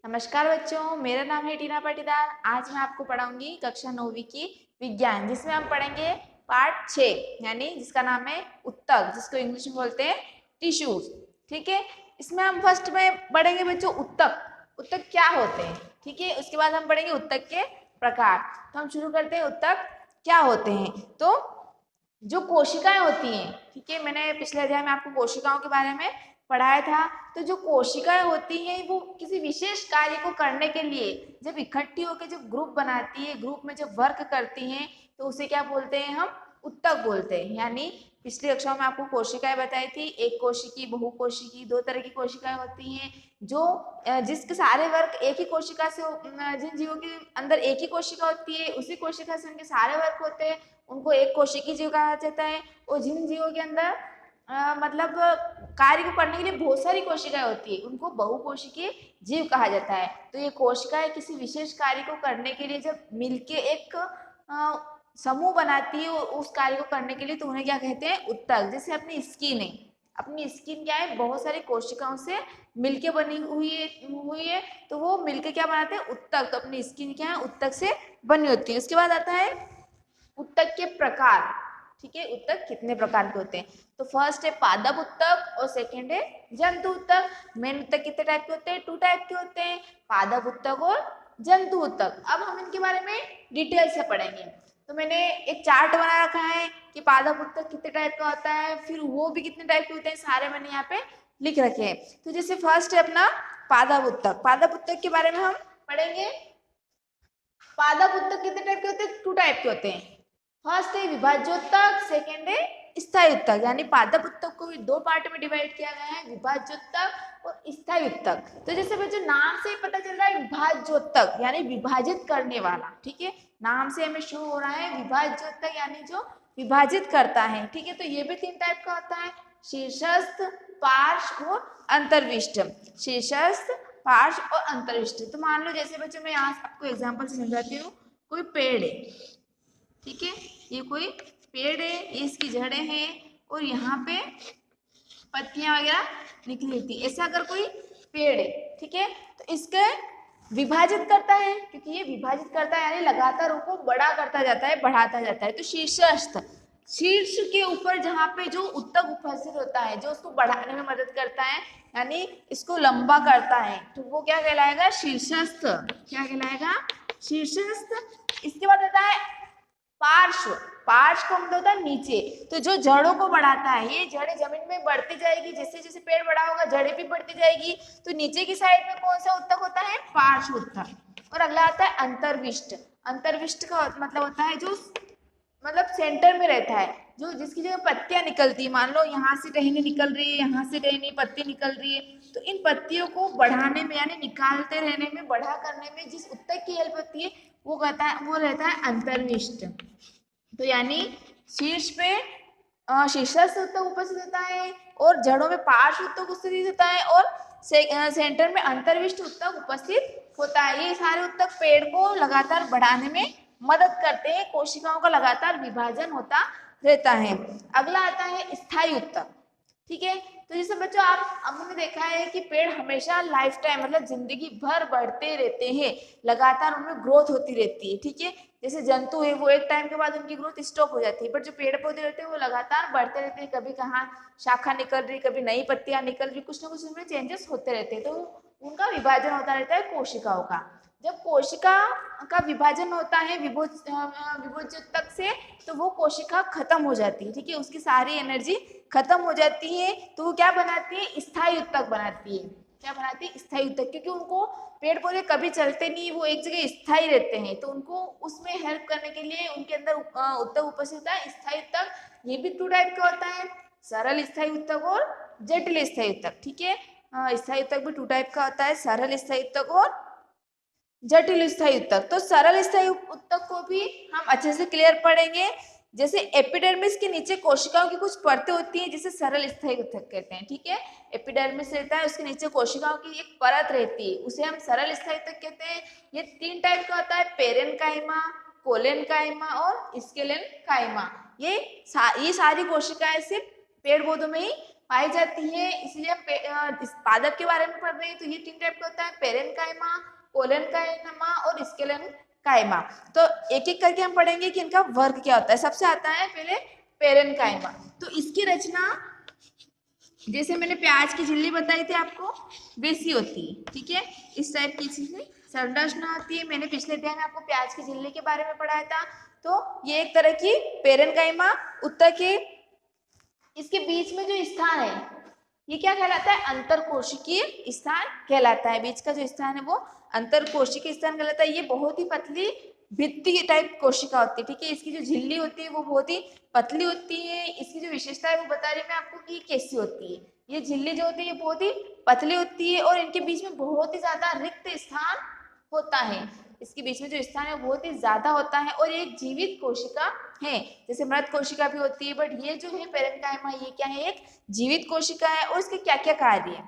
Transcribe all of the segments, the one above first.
नमस्कार बच्चों, मेरा नाम है टीना पाटीदार। आज मैं आपको पढ़ाऊंगी कक्षा 9वीं की विज्ञान, जिसमें हम पढ़ेंगे पार्ट 6 यानी जिसका नाम है उत्तक, जिसको इंग्लिश में बोलते हैं टिश्यूज। ठीक है, इसमें हम फर्स्ट में पढ़ेंगे बच्चों उत्तक। उत्तक क्या होते हैं, ठीक है। उसके बाद हम पढ़ेंगे उत्तक के प्रकार। तो हम शुरू करते हैं उत्तक क्या होते हैं। तो जो कोशिकाएं होती हैं, ठीक है, मैंने पिछले अध्याय में आपको कोशिकाओं के बारे में पढ़ाया था। तो जो कोशिकाएं होती हैं वो किसी विशेष कार्य को करने के लिए जब इकट्ठी होकर जब ग्रुप बनाती है, ग्रुप में जब वर्क करती हैं, तो उसे क्या बोलते हैं, हम उत्तक बोलते हैं। यानी पिछली कक्षाओं में आपको कोशिकाएं बताई थी, एक कोशिकी, बहुकोशिकी, दो तरह की कोशिकाएं होती हैं। जो जिसके सारे वर्क एक ही कोशिका से जिन जीवों के अंदर एक ही कोशिका होती है, उसी कोशिका से उनके सारे वर्क होते हैं, उनको एक कोशिकी जीव कहा जाता है। और जिन जीवों के अंदर मतलब कार्य को करने के लिए बहुत सारी कोशिकाएं होती है, उनको बहुकोशिकीय जीव कहा जाता है। तो ये कोशिकाएं किसी विशेष कार्य को करने के लिए जब मिलके एक समूह बनाती है उस कार्य को करने के लिए, तो उन्हें क्या कहते हैं, उत्तक। जैसे अपनी स्किन है, अपनी स्किन क्या है, बहुत सारी कोशिकाओं से मिलके बनी हुई है, तो वो मिलके क्या बनाते हैं, उत्तक। तो अपनी स्किन क्या है, उत्तक से बनी होती है। उसके बाद आता है उत्तक के प्रकार। ठीक है, उत्तक कितने प्रकार के होते हैं। तो फर्स्ट है पादप उत्तक और सेकंड है जंतु उत्तक। मेन उत्तक कितने टाइप के होते हैं, 2 टाइप के होते हैं, पादप उत्तक और जंतु उत्तक। अब हम इनके बारे में डिटेल से पढ़ेंगे। तो मैंने एक चार्ट बना रखा है कि पादप उत्तक कितने टाइप का होता है, फिर वो भी कितने टाइप के होते हैं, सारे मैंने यहाँ पे लिख रखे हैं। तो जैसे फर्स्ट है अपना पादप उत्तक। पादप उत्तक के बारे में हम पढ़ेंगे। पादप उत्तक कितने टाइप के होते हैं, 2 टाइप के होते हैं। फर्स्ट है विभाज्योत्तक, सेकेंड है स्थायी उत्तक। यानी पादप उत्तक को भी 2 पार्ट में डिवाइड किया गया है, विभाज्योत्तक और स्थायी उत्तक। तो जैसे बच्चों नाम से ही पता चल रहा है, विभाज्योत्तक यानी विभाजित करने वाला। ठीक है, नाम से हमें शो हो रहा है विभाज्योत्तक यानी जो विभाजित करता है। ठीक है, तो ये भी 3 टाइप का होता है, शीर्षस्थ, पार्श्व और अंतर्विष्ट। शीर्षस्थ, पार्श्व और अंतर्विष्ट। तो मान लो जैसे बच्चों मैं यहाँ आपको एग्जांपल से समझाती हूँ। कोई पेड़ है, ठीक है, ये कोई पेड़ है, इसकी जड़ें हैं और यहाँ पे पत्तियां वगैरह निकली थी। ऐसा अगर कोई पेड़ है, ठीक है, तो इसके विभाजित करता है, क्योंकि ये विभाजित करता है यानी लगातार उनको बड़ा करता जाता है, बढ़ाता जाता है। तो शीर्षस्थ, शीर्ष के ऊपर जहाँ पे जो उत्तक उपस्थित होता है, जो उसको बढ़ाने में मदद करता है यानी इसको लंबा करता है, तो वो क्या कहलाएगा, शीर्षस्थ। क्या कहलाएगा, शीर्षस्थ। इसके बाद आता है पार्श्व। पार्श्व का मतलब होता है नीचे। तो जो जड़ों को बढ़ाता है, ये जड़ें जमीन में बढ़ती जाएगी, जैसे जैसे पेड़ बड़ा होगा जड़ें भी बढ़ती जाएगी। तो नीचे की साइड में कौन सा उत्तक होता है, पार्श्व उत्तक। और अगला आता है अंतर्विष्ट। अंतर्विष्ट का मतलब होता है जो मतलब सेंटर में रहता है, जो जिसकी जगह पत्तियां निकलती है। मान लो यहाँ से टहनी निकल रही है, यहाँ से टहनी पत्ती निकल रही है, तो इन पत्तियों को बढ़ाने में यानी निकालते रहने में, बढ़ा करने में जिस उत्तक की हेल्प होती है वो कहता है, वो रहता है अंतर्विष्ट। तो यानी शीर्ष पे शीर्षस्थ उत्तक उपस्थित होता है और जड़ों में पार्श्व उत्तक उपस्थित होता है और सेंटर में अंतर्विष्ट उत्तक उपस्थित होता है। ये सारे उत्तक पेड़ को लगातार बढ़ाने में मदद करते हैं, कोशिकाओं का लगातार विभाजन होता रहता है। अगला आता है स्थायी उत्तक। ठीक है, तो जैसे बच्चों आप हमने देखा है कि पेड़ हमेशा लाइफ टाइम मतलब जिंदगी भर बढ़ते रहते हैं, लगातार उनमें ग्रोथ होती रहती है। ठीक है, जैसे जंतु है वो एक टाइम के बाद उनकी ग्रोथ स्टॉप हो जाती है, बट जो पेड़ पौधे रहते हैं वो लगातार बढ़ते रहते हैं। कभी कहाँ शाखा निकल रही, कभी नई पत्तियां निकल रही, कुछ ना कुछ उनमें चेंजेस होते रहते हैं। तो उनका विभाजन होता रहता है कोशिकाओं का। जब कोशिका का विभाजन होता है विभोज्योतक से, तो वो कोशिका खत्म हो जाती है। ठीक है, उसकी सारी एनर्जी खत्म हो जाती है, तो वो क्या बनाती है, स्थायी उत्तक बनाती है। क्या बनाती है, स्थायी उत्तक। क्योंकि उनको पेड़ पौधे कभी चलते नहीं, वो एक जगह स्थायी रहते हैं, तो उनको उसमें हेल्प करने के लिए उनके अंदर उत्तक उपस्थित होता है, स्थायी उत्तक। ये भी 2 टाइप का होता है, सरल स्थायी उत्तक और जटिल स्थायी उत्तक। ठीक है, स्थायी उत्तक भी 2 टाइप का होता है, सरल स्थायी उत्तक और जटिल स्थायी उत्तक। तो सरल स्थायी उत्तक को भी हम अच्छे से क्लियर पढ़ेंगे। जैसे एपिडर्मिस के नीचे कोशिकाओं की कुछ परतें होती हैं, जिसे सरल स्थायी उत्तक कहते हैं। ठीक है, एपिडर्मिस रहता है, उसके नीचे कोशिकाओं की एक परत रहती है, उसे हम सरल स्थायी उत्तक कहते हैं। ये 3 टाइप का होता है, पेरेनकाइमा, कोलेनकाइमा और स्केलेनकाइमा। ये सारी कोशिकाएं सिर्फ पेड़ पौधों में ही पाई जाती है, इसलिए हम इस पादप के बारे में पढ़ रहे हैं। तो ये 3 टाइप का होता है, पेरेनकाइमा, कोलेनकाइमा और स्केलेनकाइमा। तो एक एक करके हम पढ़ेंगे कि इनका वर्ग क्या होता है। सबसे आता है पहले पेरेनकाइमा। तो इसकी रचना जैसे मैंने प्याज की झिल्ली बताई थी आपको, वैसी होती है, ठीक है। इस टाइप की चीजें संरचना होती है। मैंने पिछले अध्याय में आपको प्याज की झिल्ली के बारे में पढ़ाया था। तो ये एक तरह की पेरेनकाइमा उत्तर के, इसके बीच में जो स्थान है ये क्या कहलाता है, अंतरकोशिकीय स्थान कहलाता है। बीच का जो स्थान है वो अंतरकोशिकीय स्थान कहलाता है। ये बहुत ही पतली भित्ति टाइप कोशिका होती है, ठीक है। इसकी जो झिल्ली होती है वो बहुत ही पतली होती है। इसकी जो विशेषता है वो बता रही मैं आपको कि कैसी होती है। ये झिल्ली जो होती है ये बहुत ही पतली होती है और इनके बीच में बहुत ही ज्यादा रिक्त स्थान होता है। इसके बीच में जो स्थान है वो बहुत ही ज्यादा होता है और ये एक जीवित कोशिका है। जैसे मृत कोशिका भी होती है, बट ये जो है पेरेनकाइमा ये क्या है, एक जीवित कोशिका है। और इसके क्या क्या कार्य है,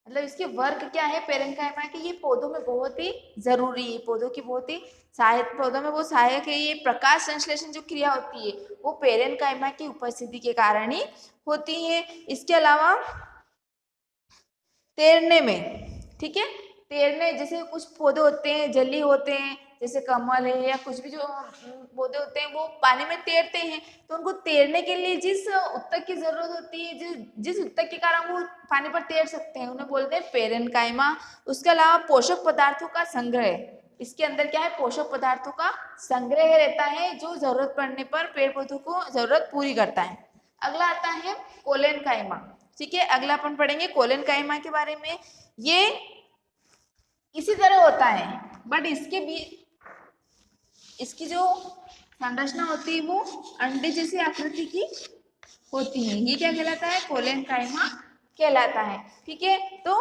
मतलब इसके वर्क क्या है पेरेनकाइमा के, ये पौधों में बहुत ही जरूरी है, पौधों की बहुत ही सहायक, पौधों में वो सहायक है। ये प्रकाश संश्लेषण जो क्रिया होती है वो पेरेनकाइमा की उपस्थिति के कारण ही होती है। इसके अलावा तैरने में, ठीक है, तैरने जैसे कुछ पौधे होते हैं जली होते हैं, जैसे कमल है या कुछ भी जो पौधे होते हैं वो पानी में तैरते हैं। तो उनको तैरने के लिए जिस उत्तक की जरूरत होती है, जिस उत्तक के कारण वो पानी पर तैर सकते हैं, उन्हें बोलते हैं पेरेनकाइमा। उसके अलावा पोषक पदार्थों का संग्रह, इसके अंदर क्या है, पोषक पदार्थों का संग्रह रहता है जो जरूरत पड़ने पर पेड़ पौधों को जरूरत पूरी करता है। अगला आता है कोलेनकाइमा, ठीक है। अगला अपन पढ़ेंगे कोलेनकाइमा के बारे में। ये इसी तरह होता है, बट इसके भी इसकी जो संरचना होती है वो अंडे जैसी आकृति की होती है। ये क्या कहलाता है, कोलेनकाइमा कहलाता है, ठीक है। तो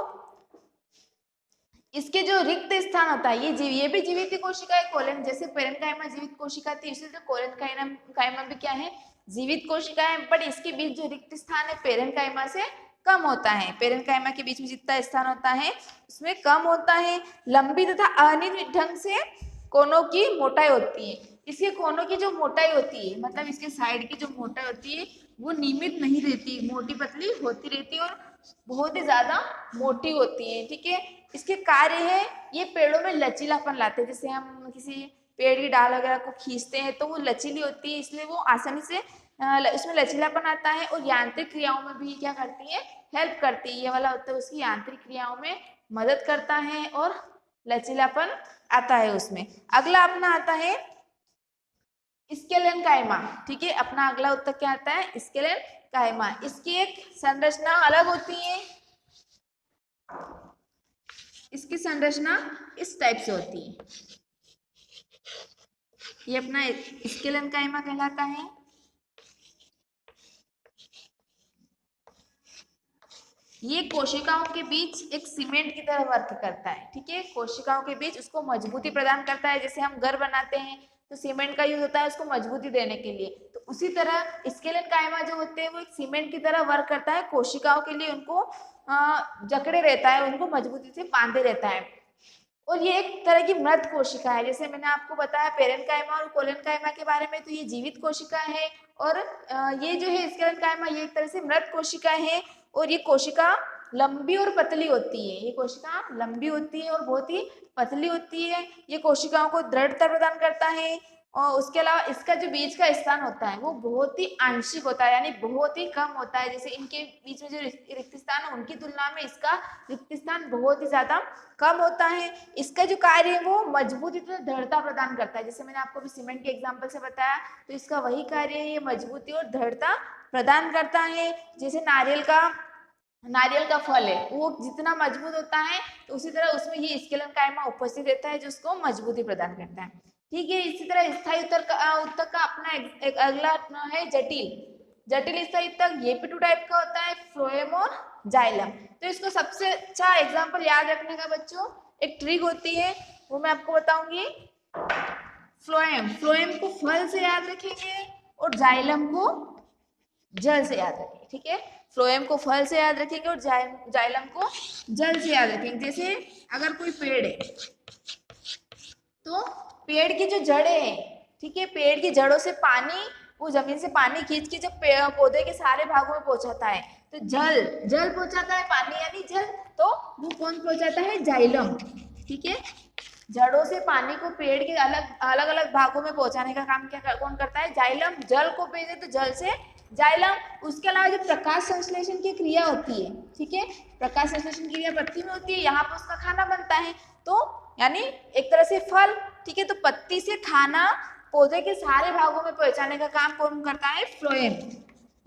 इसके जो रिक्त स्थान होता है, ये भी जीवित कोशिका है। कोलेन जैसे पेरेनकाइमा जीवित कोशिका थी, इसी तरह कोलेनकाइमा भी क्या है, जीवित कोशिका है। बट इसके बीच जो रिक्त स्थान है पेरेनकाइमा से कम होता है। पेरेनकाइमा के बीच में जितना स्थान होता है उसमें कम होता है। लंबी तथा अनियमित ढंग से कोनों की मोटाई होती है। इसके कोनों की जो मोटाई होती है, मतलब इसके साइड की जो मोटाई होती है वो नियमित नहीं रहती, मोटी पतली होती रहती है और बहुत ही ज्यादा मोटी होती है, ठीक है। इसके कार्य है, ये पेड़ों में लचीलापन लाते हैं। जैसे हम किसी पेड़ की डाल वगैरह को खींचते हैं तो वो लचीली होती है, इसलिए वो आसानी से उसमें लचीलापन आता है। और यांत्रिक क्रियाओं में भी क्या करती है, हेल्प करती है। ये वाला होता है उसकी यांत्रिक क्रियाओं में मदद करता है और लचीलापन आता है उसमें। अगला अपना आता है स्केलेनकाइमा, ठीक है। अपना अगला उत्तर क्या आता है, स्केलेनकाइमा। इसकी एक संरचना अलग होती है, इसकी संरचना इस टाइप से होती है। ये अपना स्केलेनकाइमा कहलाता है। ये कोशिकाओं के बीच एक सीमेंट की तरह वर्क करता है, ठीक है। कोशिकाओं के बीच उसको मजबूती प्रदान करता है। जैसे हम घर बनाते हैं तो सीमेंट का यूज होता है उसको मजबूती देने के लिए, तो उसी तरह स्केलेनकाइमा जो होते हैं वो एक सीमेंट की तरह वर्क करता है। कोशिकाओं के लिए उनको जकड़े रहता है, उनको मजबूती से बांधे रहता है। और ये एक तरह की मृत कोशिका है। जैसे मैंने आपको बताया पेरेनकाइमा और कोलेनकाइमा के बारे में, तो ये जीवित कोशिका है। और ये जो है स्केलेनकाइमा ये एक तरह से मृत कोशिका है। और ये कोशिका लंबी और पतली होती है, ये कोशिका लंबी होती है और बहुत ही पतली होती है। ये कोशिकाओं को दृढ़ता प्रदान करता है। और उसके अलावा इसका जो बीच का स्थान होता है वो बहुत ही आंशिक होता है, यानी बहुत ही कम होता है। जैसे इनके बीच में जो रिक्त स्थान है उनकी तुलना में इसका रिक्त स्थान बहुत ही ज्यादा कम होता है। इसका जो कार्य है वो मजबूती तथा दृढ़ता प्रदान करता है। जैसे मैंने आपको भी सीमेंट के एग्जांपल से बताया, तो इसका वही कार्य है, ये मजबूती और दृढ़ता प्रदान करता है। जैसे नारियल का फल है, वो जितना मजबूत होता है तो उसी तरह उसमें ये स्केलेनकाइमा उपस्थित रहता है जो उसको मजबूती प्रदान करता है, ठीक है। इसी तरह स्थायी उत्तक का अपना एक अगला है जटिल स्थायी उत्तक। ये भी 2 टाइप का होता है, फ्लोएम और जाइलम। तो इसको सबसे अच्छा एग्जांपल याद रखने का बच्चों एक ट्रिक होती है, वो मैं आपको बताऊंगी। फ्लोएम को फल से याद रखेंगे और जाइलम को जल से याद रखेंगे, ठीक है। फ्लोएम को फल से याद रखेंगे और जाइलम को जल से याद रखेंगे। जैसे अगर कोई पेड़ है तो पेड़ की जो जड़ें हैं, ठीक है, पेड़ की जड़ों से पानी, वो जमीन से पानी खींच के जब पौधे के सारे भागों में पहुंचाता है तो जल जल पहुंचाता है पानी यानी जल, तो वो कौन पहुंचाता है? जाइलम। ठीक है, जड़ों से पानी को पेड़ के अलग अलग अलग भागों में पहुंचाने का काम कौन करता है? जाइलम। जल को भेजे तो जल से जाइलम। उसके अलावा जो प्रकाश संश्लेषण की क्रिया होती है, ठीक है, प्रकाश संश्लेषण की क्रिया पत्ती में होती है, यहाँ पर उसका खाना बनता है, तो यानी एक तरह से फल। ठीक है, तो पत्ती से खाना पौधे के सारे भागों में पहुंचाने का काम कौन करता है? फ्लोएम।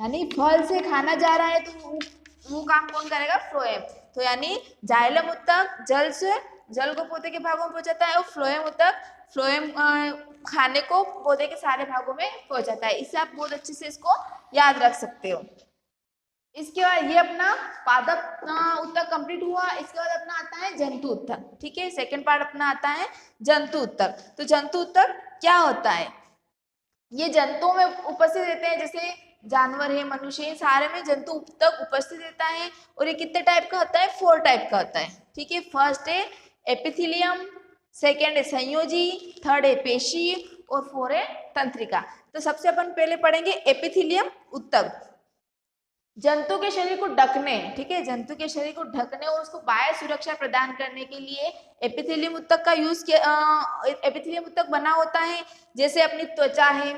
यानी फल से खाना जा रहा है तो वो काम कौन करेगा? फ्लोएम। तो यानी जाइलम उत्तक जल से जल को पौधे के भागों में पहुंचाता है, और फ्लोएम उत्तक फ्लोएम खाने को पौधे के सारे भागों में पहुंचाता है। इससे आप बहुत अच्छे से इसको याद रख सकते हो। इसके बाद ये अपना पादप उत्तक कंप्लीट हुआ। इसके बाद अपना आता है जंतु उत्तक। ठीक है, सेकंड पार्ट अपना आता है जंतु उत्तक। तो जंतु उत्तक क्या होता है? ये जंतुओं में उपस्थित रहते हैं, जैसे जानवर है, मनुष्य है, सारे में जंतु उत्तक उपस्थित रहता है। और ये कितने टाइप का होता है? 4 टाइप का होता है। ठीक है, फर्स्ट है एपिथेलियम, सेकेंड है संयोजी, थर्ड है पेशी, और 4 है तंत्रिका। तो सबसे अपन पहले पढ़ेंगे एपिथेलियम उत्तक। जंतु के शरीर को ढकने, ठीक है, जंतु के शरीर को ढकने और उसको बाह्य सुरक्षा प्रदान करने के लिए एपिथेलियम उत्तक का यूज किया। एपिथेलियम उत्तक बना होता है, जैसे अपनी त्वचा है,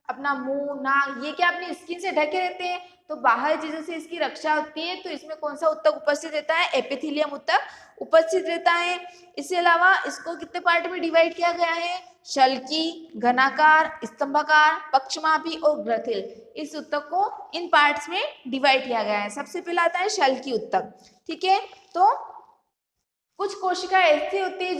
अपना मुंह, नाक, ये क्या अपनी स्किन से ढके रहते हैं, तो बाहर चीजों से इसकी रक्षा होती है। तो इसमें कौन सा उत्तक उपस्थित रहता है? एपिथेलियम उत्तक उपस्थित रहता है। इसके अलावा इसको कितने पार्ट में डिवाइड किया गया है? शल्की, घनाकार, स्तंभाकार, पक्षमापी और ग्रथिल। इस उत्तक को इन पार्ट्स में डिवाइड किया गया है। सबसे पहला आता है शल्की उत्तक। ठीक है, तो कुछ कोशिका ऐसी होती है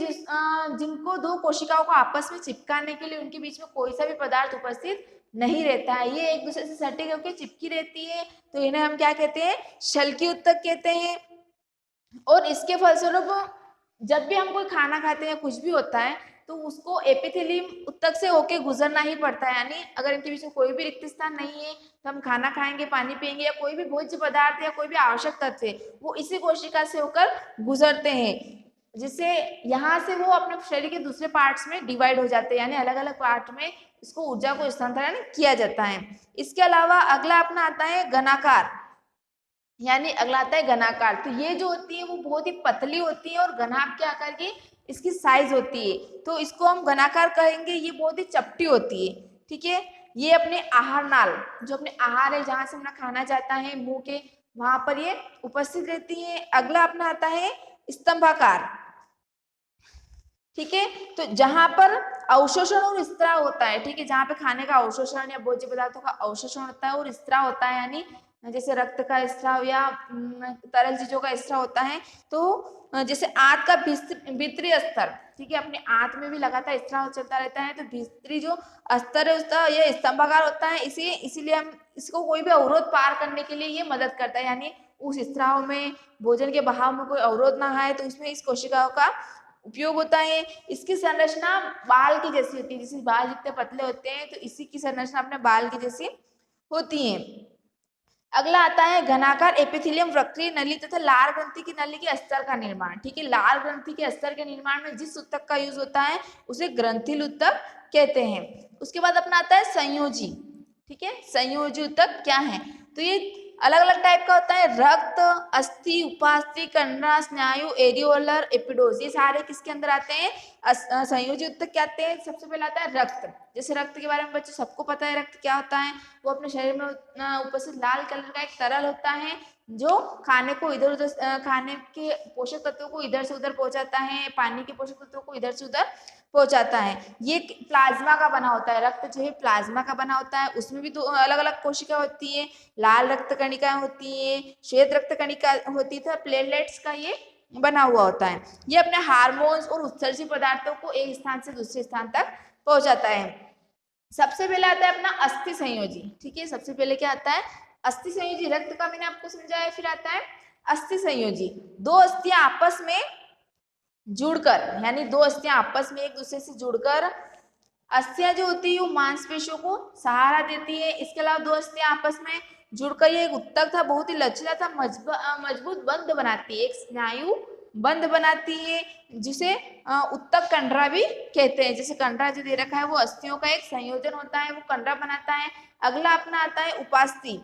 जिनको दो कोशिकाओं को आपस में चिपकाने के लिए उनके बीच में कोई सा भी पदार्थ उपस्थित नहीं रहता है, ये एक दूसरे से सटी होकर चिपकी रहती है, तो इन्हें हम क्या कहते हैं? शल्की उत्तक कहते हैं। और इसके फलस्वरूप जब भी हम कोई खाना खाते हैं, कुछ भी होता है, तो उसको एपिथेलियम उत्तक से होके गुजरना ही पड़ता है। यानी अगर इनके बीच में कोई भी रिक्त स्थान नहीं है, तो हम खाना खाएंगे, पानी पिएंगे, या कोई भी भोज्य पदार्थ या कोई भी आवश्यक तत्व है, वो इसी कोशिका से होकर गुजरते हैं, जिससे यहाँ से वो अपने शरीर के दूसरे पार्ट्स में डिवाइड हो जाते हैं, यानी अलग अलग पार्ट में इसको ऊर्जा को स्थानांतरण किया जाता है। इसके अलावा अगला अपना आता है घनाकार, यानी अगला आता है घनाकार। तो ये जो होती है वो बहुत ही पतली होती है और घनाभ के आकार की इसकी साइज होती है, तो इसको हम घनाकार कहेंगे। ये बहुत ही चपटी होती है। ठीक है, ये अपने आहार नाल, जो अपने आहार है, जहां से अपना खाना जाता है मुंह के, वहां पर ये उपस्थित रहती है। अगला अपना आता है स्तंभाकार। ठीक है, तो जहां पर अवशोषण और स्त्राव होता है, ठीक है, जहां पे खाने का अवशोषण या भोज्य पदार्थों का अवशोषण होता है और स्त्राव होता है, यानी जैसे रक्त का स्त्राव या तरल चीजों का स्त्राव होता है, तो जैसे आंत का भीतरी स्तर, ठीक है, अपने आंत में भी लगातार स्त्राव चलता रहता है, तो भीतरी जो स्तर है उसका ये स्तंभाकार होता है। इसीलिए हम इसको कोई भी अवरोध पार करने के लिए ये मदद करता है, यानी उस स्त्राव में भोजन के बहाव में कोई अवरोध ना आए, तो इसमें इस कोशिकाओं का उपयोग होता है। इसकी संरचना बाल की जैसी होती है, जैसे बाल जितने पतले होते हैं, तो इसी की संरचना अपने बाल की जैसी होती है। अगला आता है घनाकार एपिथेलियम वृक्कीय नली तथा लार ग्रंथि की नली के अस्तर का निर्माण। ठीक है, लार ग्रंथि के अस्तर के निर्माण में जिस उत्तक का यूज होता है उसे ग्रंथिल उत्तक कहते हैं। उसके बाद अपना आता है संयोजी। ठीक है, संयोजी उत्तक क्या है? तो ये अलग अलग टाइप का होता है। रक्त, अस्थि, उपास्थि, कंडरा, स्नायु, एरियोलर, एपिडोज, ये सारे किसके अंदर आते हैं? संयोजी उत्तक क्या आते हैं? सबसे पहले आता है रक्त। जैसे रक्त के बारे में बच्चों सबको पता है, रक्त क्या होता है? वो अपने शरीर में उपस्थित लाल कलर का एक तरल होता है, जो खाने को इधर उधर, खाने के पोषक तत्वों को इधर से उधर पहुंचाता है, पानी के पोषक तत्वों को इधर से उधर पहुंचाता है। ये प्लाज्मा का बना होता है, रक्त जो है प्लाज्मा का बना होता है। उसमें भी दो अलग अलग कोशिका होती है, लाल रक्त कणिका होती है, श्वेत रक्त कणिका होती है, प्लेटलेट्स का ये बना हुआ होता है। ये अपने हार्मोन्स और उत्सर्जी पदार्थों को एक स्थान से दूसरे स्थान तक पहुंचाता है। सबसे पहले आता है अपना अस्थि संयोजी। ठीक है, सबसे पहले क्या आता है? अस्थि संयोजी। रक्त का मैंने आपको समझाया। फिर आता है अस्थि संयोजी। दो अस्थियां आपस में जुड़कर, यानी दो अस्थियां आपस में एक दूसरे से जुड़कर, अस्थियां जो होती है वो मांसपेशियों को सहारा देती है। इसके अलावा दो अस्थियां आपस में जुड़कर ये एक उत्तक था, बहुत ही लचीला था, मजबूत बंध बनाती है, एक स्नायु बंध बनाती है, जिसे उत्तक कंडरा भी कहते हैं। जैसे कंडरा जो दे रखा है वो अस्थियों का एक संयोजन होता है, वो कंडरा बनाता है। अगला अपना आता है उपास्थि।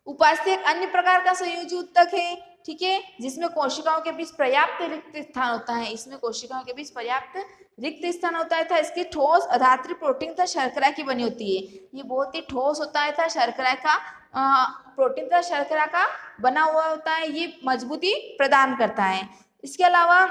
उपास्थि एक अन्य प्रकार का संयोजी उत्तक है, ठीक है, जिसमें कोशिकाओं के बीच पर्याप्त रिक्त स्थान होता है। इसमें कोशिकाओं के बीच पर्याप्त रिक्त स्थान होता है। इसकी ठोस अधात्री प्रोटीन तथा शर्करा की बनी होती है। ये बहुत ही ठोस होता है था शर्करा का प्रोटीन तथा शर्करा का बना हुआ होता है। ये मजबूती प्रदान करता है। इसके अलावा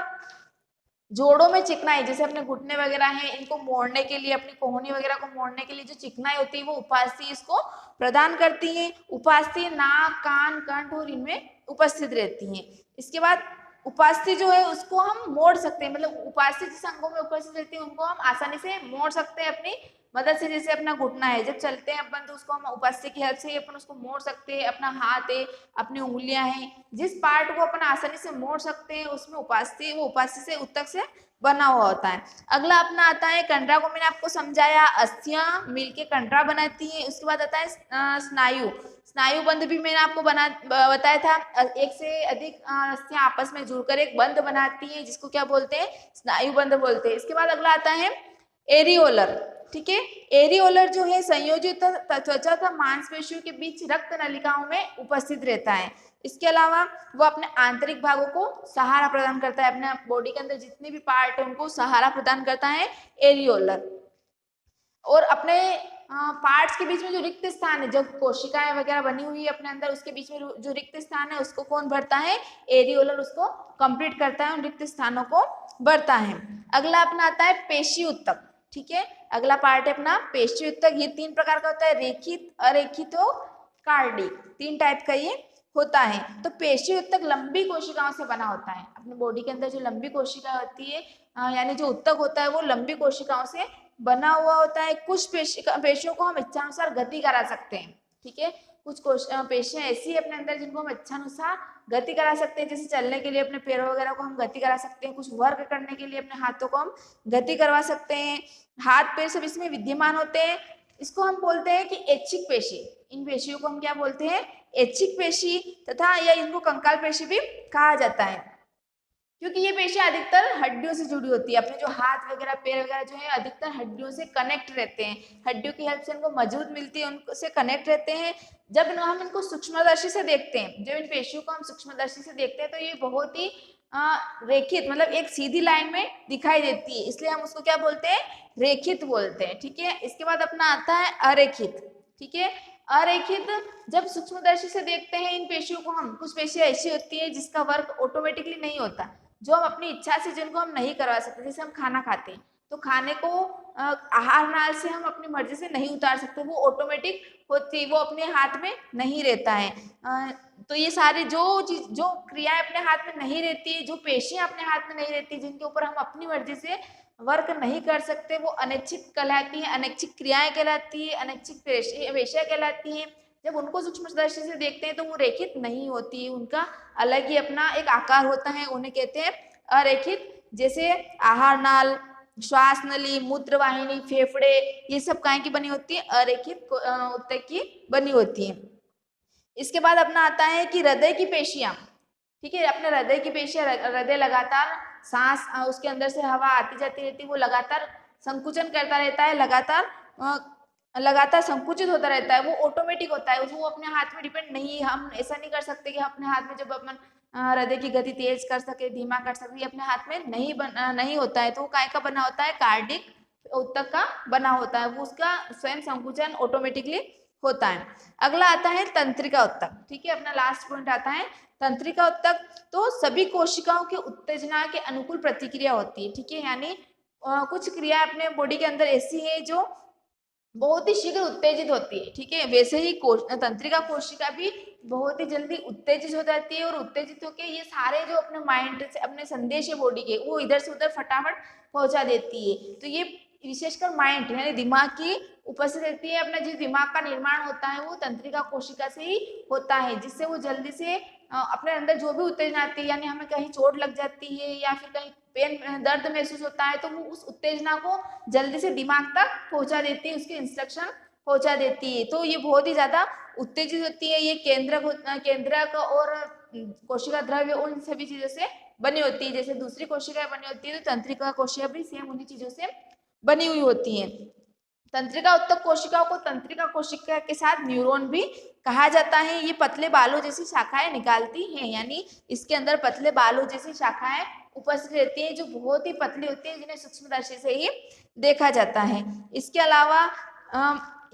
जोड़ों में चिकनाई, जैसे अपने घुटने वगैरह हैं, इनको मोड़ने के लिए, अपनी कोहनी वगैरह को मोड़ने के लिए जो चिकनाई होती है वो उपास्थि इसको प्रदान करती है। उपास्थि नाक, कान, कंठ और इनमें उपस्थित रहती हैं। इसके बाद उपास्थि जो है उसको हम मोड़ सकते हैं, मतलब उपास्थि जिस अंगों में उपस्थित रहती है उनको हम आसानी से मोड़ सकते हैं अपनी मदद से। जैसे अपना घुटना है, जब चलते हैं अपन तो उसको हम उपास्थि की हेल्प से ही अपन उसको मोड़ सकते हैं। अपना हाथ है, अपनी उंगलियां हैं, जिस पार्ट को अपन आसानी से मोड़ सकते हैं उसमें उपास्थि, वो उपास्थि से उत्तक से बना हुआ होता है। अगला अपना आता है कंडरा को मैंने आपको समझाया, अस्थियां मिलके कंडरा बनाती है। उसके बाद आता है स्नायु। स्नायु बंध भी मैंने आपको बताया था, एक से अधिक अस्थियां आपस में जुड़कर एक बंध बनाती है, जिसको क्या बोलते हैं, स्नायु बंध बोलते हैं। इसके बाद अगला आता है एरियोलर, ठीक है। एरियोलर जो है संयोजित त्वचा तथा मांसपेशियों के बीच रक्त नलिकाओं में उपस्थित रहता है। इसके अलावा वो अपने आंतरिक भागों को सहारा प्रदान करता है, अपने बॉडी के अंदर जितने भी पार्ट है उनको सहारा प्रदान करता है एरियोलर। और अपने पार्ट्स के बीच में जो रिक्त स्थान है, जब कोशिकाएं वगैरह बनी हुई है अपने अंदर, उसके बीच में जो रिक्त स्थान है उसको कौन भरता है, एरियोलर उसको कंप्लीट करता है, उन रिक्त स्थानों को भरता है। अगला अपना आता है पेशी उत्तक, ठीक है। अगला पार्ट है अपना पेशी उत्तक। ये 3 प्रकार का होता है, रेखित, अरेखित और कार्डिक, 3 टाइप का ये होता है। तो पेशी उत्तक लंबी कोशिकाओं से बना होता है। अपने बॉडी के अंदर जो लंबी कोशिका होती है, यानी जो उत्तक होता है वो लंबी कोशिकाओं से बना हुआ होता है। कुछ पेशियों को हम इच्छानुसार गति करा सकते हैं, ठीक है। कुछ पेशियां ऐसी है अपने अंदर जिनको हम इच्छानुसार गति करा सकते हैं, जैसे चलने के लिए अपने पैरों वगैरह को हम गति करा सकते हैं। कुछ वर्क करने के लिए अपने हाथों को हम गति करवा सकते हैं। हाथ पैर सब इसमें विद्यमान होते हैं। इसको हम बोलते हैं कि ऐच्छिक पेशी। इन पेशियों को हम क्या बोलते हैं, ऐच्छिक पेशी, तथा या इनको कंकाल पेशी भी कहा जाता है, क्योंकि ये पेशियां अधिकतर हड्डियों से जुड़ी होती है। अपने जो हाथ वगैरह पैर वगैरह जो है अधिकतर हड्डियों से कनेक्ट रहते हैं। हड्डियों की हेल्प से इनको मजबूत मिलती है, उनसे कनेक्ट रहते हैं। जब हम इनको सूक्ष्मदर्शी से देखते हैं, जब इन पेशियों को हम सूक्ष्मदर्शी से देखते हैं तो ये बहुत ही रेखित, मतलब एक सीधी लाइन में दिखाई देती है, इसलिए हम उसको क्या बोलते हैं, रेखित बोलते हैं, ठीक है। इसके बाद अपना आता है अरेखित, ठीक है। अरेखित, जब सूक्ष्मदर्शी से देखते हैं इन पेशियों को हम, कुछ पेशियां ऐसी होती है जिसका वर्क ऑटोमेटिकली नहीं होता, जो हम अपनी इच्छा से, जिनको हम नहीं करवा सकते। जैसे हम खाना खाते हैं तो खाने को आहार नाल से हम अपनी मर्जी से नहीं उतार सकते, वो ऑटोमेटिक होती है, वो अपने हाथ में नहीं रहता है। तो ये सारे जो चीज, जो क्रियाएं अपने हाथ में नहीं रहती है, जो पेशियां अपने हाथ में नहीं रहती, जिनके ऊपर हम अपनी मर्जी से वर्क नहीं कर सकते, वो अनैच्छिक कहलाती है, अनैच्छिक क्रियाएं कहलाती है, अनैच्छिक पेशियां कहलाती हैं। जब उनको सूक्ष्मदर्शी से देखते हैं तो वो रेखित नहीं होती है, उनका अलग ही अपना एक आकार होता है, उन्हें कहते हैं अरेखित। जैसे आहार नाल, श्वास नली, मूत्र वाहिनी, फेफड़े, ये सब काय की बनी होती है, अरेखित उत्तक की बनी होती है। इसके बाद अपना आता है कि हृदय की पेशियां, ठीक है। अपने हृदय की पेशियां, हृदय लगातार सांस, उसके अंदर से हवा आती जाती रहती है, वो लगातार संकुचन करता रहता है, लगातार संकुचित होता रहता है, वो ऑटोमेटिक होता है, वो अपने हाथ में डिपेंड नहीं है। हम ऐसा नहीं कर सकते कि अपने हाथ में, जब अपन हृदय की गति तेज कर सके, धीमा कर सके, ये अपने हाथ में नहीं होता है। तो वो काय का बना होता है, कार्डिक उत्तक का बना होता है, वो उसका स्वयं संकुचन ऑटोमेटिकली होता है। अगला आता है तंत्रिका उत्तक, ठीक है। अपना लास्ट पॉइंट आता है तंत्रिका उत्तक। तो सभी कोशिकाओं के उत्तेजना के अनुकूल प्रतिक्रिया होती है, ठीक है। यानी कुछ क्रिया अपने बॉडी के अंदर ऐसी है जो बहुत ही शीघ्र उत्तेजित होती है, ठीक है। वैसे ही तंत्रिका कोशिका भी बहुत ही जल्दी उत्तेजित हो जाती है, और उत्तेजित होकर ये सारे जो अपने माइंड से अपने संदेश है बॉडी के, वो इधर से उधर फटाफट पहुंचा देती है। तो ये विशेषकर माइंड यानी दिमाग की उपस्थित रहती है। अपना जिस दिमाग का निर्माण होता है वो तंत्रिका कोशिका से ही होता है, जिससे वो जल्दी से अपने अंदर जो भी उत्तेजना आती है, यानी हमें कहीं चोट लग जाती है या फिर कहीं पेन, दर्द महसूस होता है, तो वो उस उत्तेजना को जल्दी से दिमाग तक पहुंचा देती है, उसके इंस्ट्रक्शन पहुंचा देती है। तो ये बहुत ही ज्यादा उत्तेजित होती है। ये केंद्रक और कोशिका द्रव्य उन सभी चीजों से बनी होती है। जैसे दूसरी कोशिकाएं बनी होती है, तो तंत्रिका कोशिका भी सेम उन्हीं चीजों से बनी हुई होती है। तंत्रिका उत्तक कोशिकाओं को तंत्रिका कोशिका के साथ न्यूरॉन भी कहा जाता है ये पतले बालों जैसी शाखाएं निकालती हैं, यानी इसके अंदर पतले बालों जैसी शाखाएं उपस्थित रहती हैं जो बहुत ही पतली होती है, जिन्हें सूक्ष्मदर्शी से ही देखा जाता है। इसके अलावा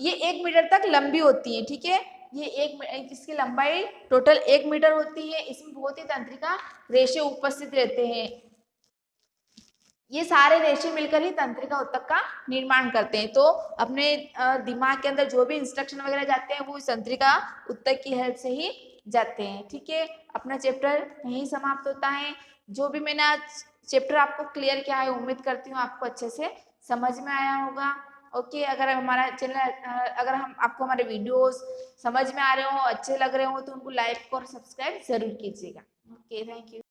ये 1 मीटर तक लंबी होती है, ठीक है। ये इसकी लंबाई टोटल 1 मीटर होती है। इसमें बहुत ही तंत्रिका रेशे उपस्थित रहते हैं। ये सारे रेशे मिलकर ही तंत्रिका उत्तक का निर्माण करते हैं। तो अपने दिमाग के अंदर जो भी इंस्ट्रक्शन वगैरह जाते हैं वो इस तंत्रिका उत्तक की हेल्प से ही जाते हैं, ठीक है। अपना चैप्टर यहीं समाप्त होता है। जो भी मैंने आज चैप्टर आपको क्लियर किया है, उम्मीद करती हूँ आपको अच्छे से समझ में आया होगा। ओके, अगर हमारा चैनल अगर हम आपको हमारे वीडियोस समझ में आ रहे हो, अच्छे लग रहे हो, तो उनको लाइक और सब्सक्राइब जरूर कीजिएगा। Okay, thank you.